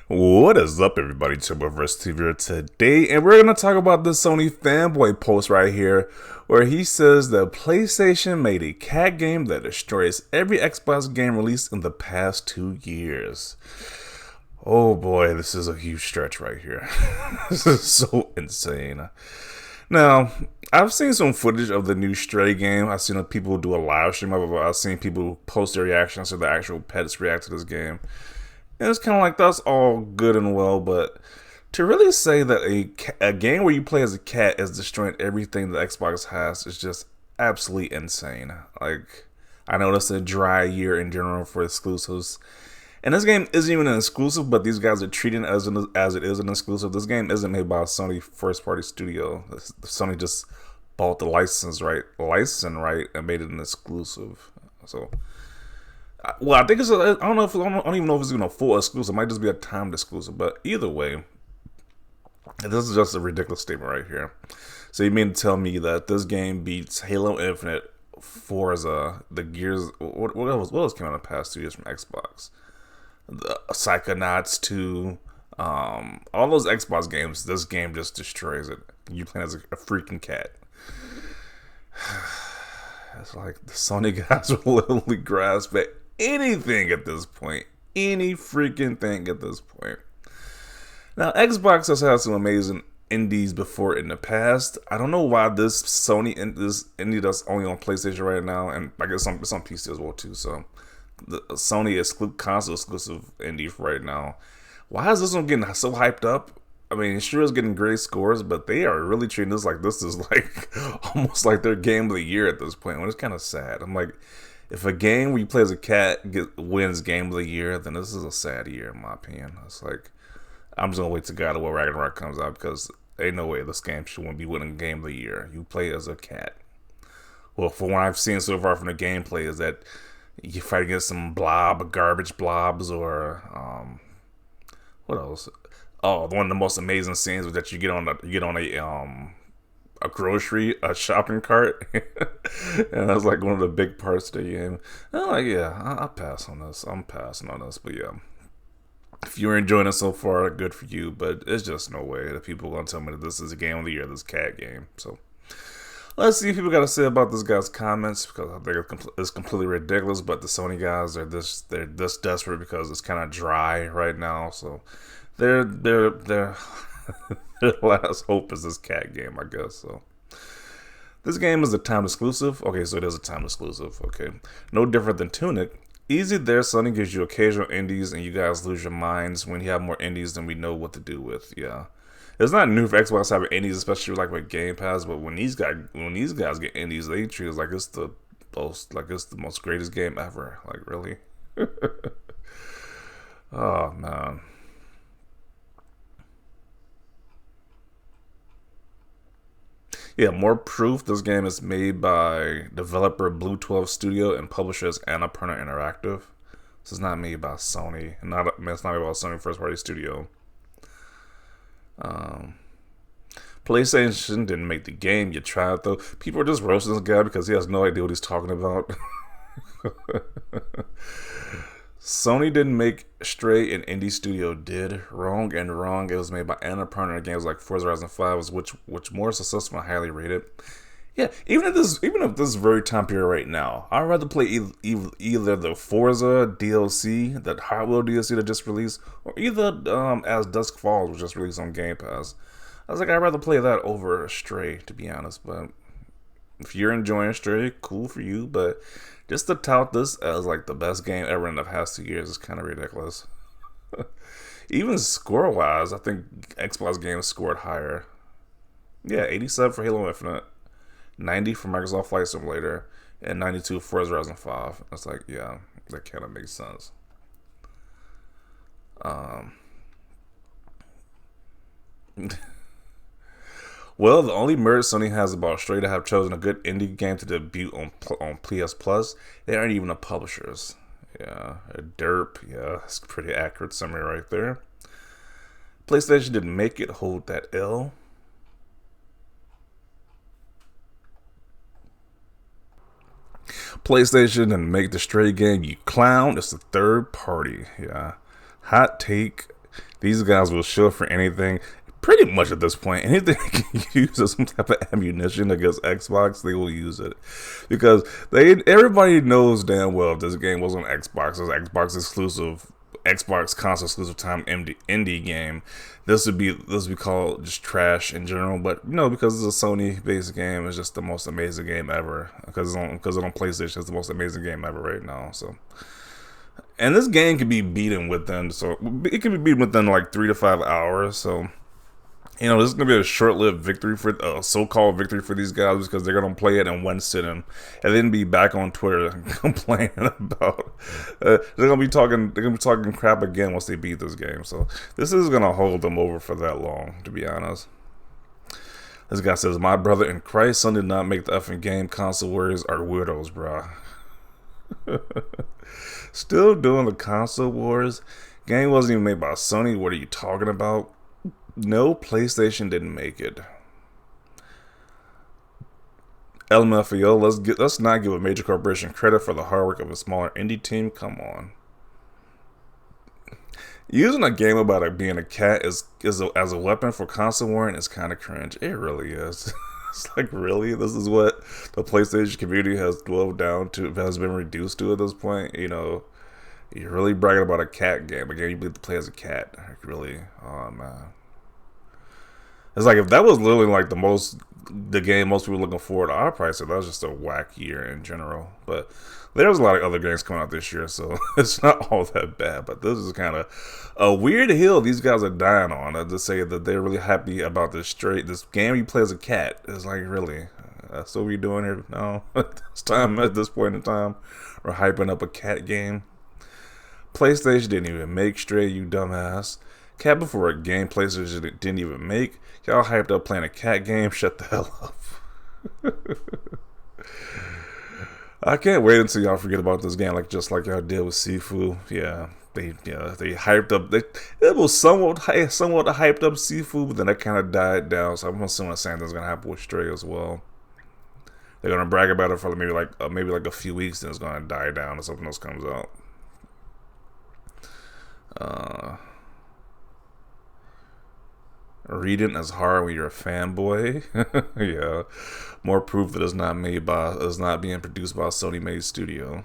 What is up, everybody? TurboVerse TV here today, and we're going to talk about this Sony Fanboy post right here, where he says that PlayStation made a cat game that destroys every Xbox game released in the past 2 years. Oh boy, this is a huge stretch right here. This is so insane. Now, I've seen some footage of the new Stray game. I've seen people do a live stream of it. I've seen people post their reactions to the actual pets react to this game. And it's kind of like, that's all good and well, but to really say that a game where you play as a cat is destroying everything the Xbox has is just absolutely insane. Like, I know it's a dry year in general for exclusives. And this game isn't even an exclusive, but these guys are treating it as it is an exclusive. This game isn't made by a Sony first-party studio. Sony just bought the license right, and made it an exclusive. So, well, I think it's. I don't know if I don't even know if it's even a full exclusive. It might just be a timed exclusive. But either way, this is just a ridiculous statement right here. So you mean to tell me that this game beats Halo Infinite, Forza, the Gears? What else came out in the past 2 years from Xbox? The Psychonauts 2, all those Xbox games, this game just destroys it. You playing as a freaking cat. It's like the Sony guys will literally grasp at anything at this point. Any freaking thing at this point. Now, Xbox has had some amazing indies before in the past. I don't know why this indie that's only on PlayStation right now, and I guess it's on PC as well too, so the Sony console exclusive indie right now. Why is this one getting so hyped up? I mean, it sure is getting great scores, but they are really treating this like this is like almost like their game of the year at this point. When it's kind of sad. I'm like, if a game where you play as a cat wins game of the year, then this is a sad year in my opinion. It's like, I'm just gonna wait till God of War Ragnarok comes out because ain't no way this game shouldn't be winning game of the year. You play as a cat. Well, from what I've seen so far from the gameplay is that you fight against some garbage blobs, or what else? Oh, one of the most amazing scenes was that you get on a shopping cart, and that's like one of the big parts of the game. And I'm like, yeah, I'll pass on this. I'm passing on this, but yeah. If you're enjoying it so far, good for you, but it's just no way that people are going to tell me that this is a game of the year, this cat game. So let's see what people got to say about this guy's comments, because I think it's completely ridiculous, but the Sony guys they're this desperate because it's kind of dry right now, so they're their last hope is this cat game, I guess. So this game is a timed exclusive. Okay, so it is a timed exclusive. Okay, no different than Tunic. Easy there, Sony gives you occasional indies, and you guys lose your minds when you have more indies than we know what to do with. Yeah, it's not new for Xbox having indies, especially like with Game Pass. But when these guys get indies, they treat it like it's the most greatest game ever. Like, really? Oh man. Yeah, more proof. This game is made by developer Blue 12 Studio and publishers Annapurna Interactive. This is not made by Sony. It's not made by Sony first party studio. PlayStation didn't make the game. You tried though. People are just roasting this guy because he has no idea what he's talking about. Sony didn't make Stray, an indie studio did. Wrong and wrong. It was made by Annapurna. Games like Forza Horizon 5 was which more successful and highly rated. Yeah, even if this very time period right now, I'd rather play either the Forza DLC, that Hot Wheel DLC that just released, or either As Dusk Falls, which just released on Game Pass. I was like, I'd rather play that over Stray, to be honest. But if you're enjoying Stray, cool for you. But just to tout this as like the best game ever in the past 2 years is kind of ridiculous. Even score-wise, I think Xbox games scored higher. Yeah, 87 for Halo Infinite, 90 for Microsoft Flight Simulator, and 92 for Forza Horizon 5. It's like, yeah, that kind of makes sense. Well, the only merit Sony has about Stray to have chosen a good indie game to debut on PS Plus, they aren't even the publishers. Yeah, a derp. Yeah, that's a pretty accurate summary right there. PlayStation didn't make it. Hold that L. PlayStation didn't make the Stray game. You clown. It's a third party. Yeah. Hot take. These guys will show for anything. Pretty much at this point, anything they can use as some type of ammunition against Xbox, they will use it, because everybody knows damn well if this game was on Xbox, it's Xbox exclusive, Xbox console exclusive time indie game. This would be called just trash in general, but you know, because it's a Sony based game, it's just the most amazing game ever. Because it's on PlayStation, it's the most amazing game ever right now. So. And this game can be beaten within, like 3 to 5 hours. So, you know, this is gonna be a short-lived victory for so-called victory for these guys, because they're gonna play it in one sitting and then be back on Twitter complaining about. They're gonna be talking crap again once they beat this game. So this is gonna hold them over for that long, to be honest. This guy says, "My brother in Christ, Sony did not make the effing game. Console warriors are weirdos, bruh." Still doing the console wars. Game wasn't even made by Sony. What are you talking about? No, PlayStation didn't make it. LMFAO, let's not give a major corporation credit for the hard work of a smaller indie team. Come on. Using a game about being a cat as a weapon for console warring is kind of cringe. It really is. It's like, really? This is what the PlayStation community has been reduced to at this point? You know, you're really bragging about a cat game. A game you believe to play as a cat. Like, really? Oh, man. It's like, if that was literally like the game most people were looking forward to, our price, that was just a whack year in general. But there was a lot of other games coming out this year, so it's not all that bad. But this is kind of a weird hill these guys are dying on, to say that they're really happy about this game you play as a cat. It's like, really? That's what we're doing here? No. It's time at this point in time. We're hyping up a cat game. PlayStation didn't even make Stray, you dumbass. Cat before a game PlayStation didn't even make. Y'all hyped up playing a cat game? Shut the hell up. I can't wait until y'all forget about this game, just like y'all did with Sifu. Yeah, they hyped up. It was somewhat hyped up Sifu, but then that kind of died down. So I'm assuming the same thing's gonna happen with Stray as well. They're gonna brag about it for maybe like a few weeks, then it's gonna die down and something else comes out. Reading is hard when you're a fanboy. Yeah, more proof that it's not being produced by a Sony made studio.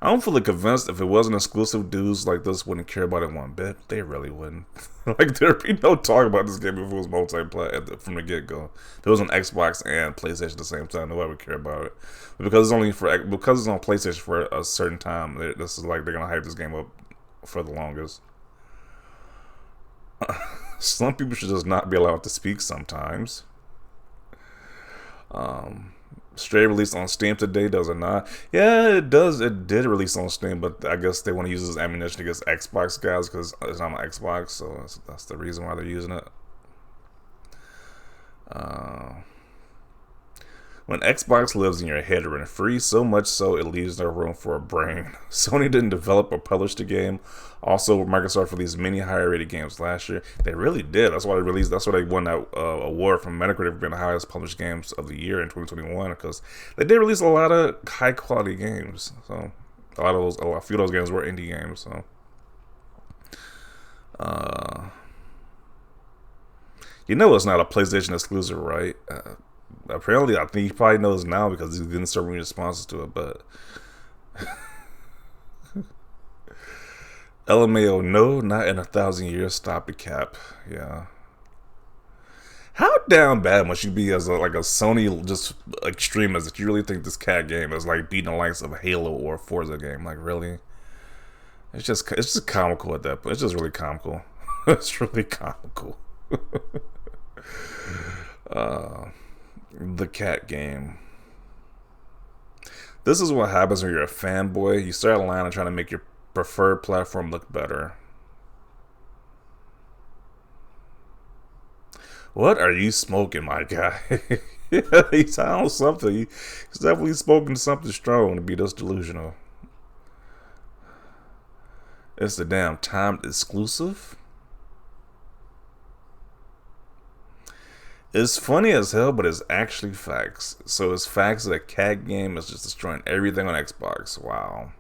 I'm fully convinced if it wasn't exclusive, dudes like this wouldn't care about it one bit. They really wouldn't. Like, there'd be no talk about this game if it was multiplayer from the get-go. If it was on Xbox and PlayStation at the same time, nobody would care about it. But because it's on PlayStation for a certain time, this is like they're gonna hype this game up for the longest. Some people should just not be allowed to speak sometimes. Stray released on Steam today, does it not? Yeah, it does. It did release on Steam, but I guess they want to use this ammunition against Xbox guys because it's not on Xbox, so that's the reason why they're using it. When Xbox lives in your head rent-free, so much so it leaves no room for a brain. Sony didn't develop or publish the game. Also, Microsoft released many higher-rated games last year. They really did. That's why they won that award from Metacritic for being the highest published games of the year in 2021, because they did release a lot of high-quality games. So a few of those games were indie games. So, you know, it's not a PlayStation exclusive, right? Apparently, I think he probably knows now because he's getting so many responses to it, but LMAO, no, not in 1,000 years. Stop it, Cap. Yeah. How damn bad must you be as a Sony just extremist that you really think this cat game is like beating the likes of a Halo or a Forza game? Like, really? It's just comical at that point. It's just really comical. It's really comical. The cat game. This is what happens when you're a fanboy. You start lying and trying to make your preferred platform look better. What are you smoking, my guy? Yeah, he sounds something. He's definitely smoking something strong to be this delusional. It's the damn timed exclusive. It's funny as hell, but it's actually facts. So it's facts that a cat game is just destroying everything on Xbox. Wow.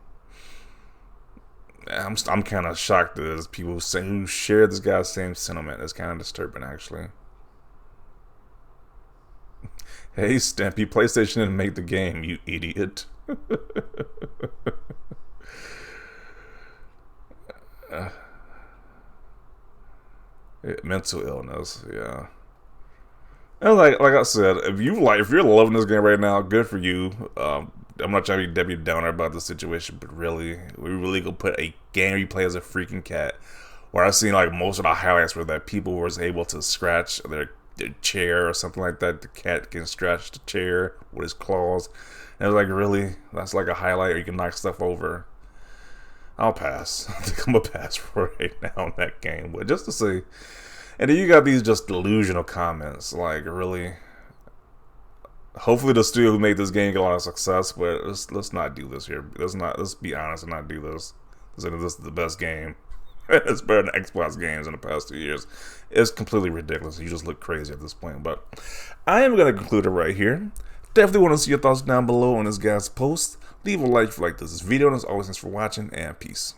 I'm kind of shocked that there's people who share this guy's same sentiment. It's kind of disturbing, actually. Hey, Stampy, PlayStation didn't make the game, you idiot. Mental illness, yeah. And like I said, if you're loving this game right now, good for you. I'm not trying to be Debbie Downer about the situation, but really, we really gonna put a game you play as a freaking cat. Where I've seen like most of the highlights were that people was able to scratch their chair or something like that. The cat can scratch the chair with his claws. And I was like, really? That's like a highlight, or you can knock stuff over. I'll pass. I think I'm gonna pass for right now on that game, but just to see. And then you got these just delusional comments, like really. Hopefully, the studio who made this game get a lot of success, but let's not do this here. Let's be honest and not do this. This is the best game. It's better than Xbox games in the past 2 years. It's completely ridiculous. You just look crazy at this point. But I am gonna conclude it right here. Definitely want to see your thoughts down below on this guy's post. Leave a like if you like this video. And as always, thanks for watching, and peace.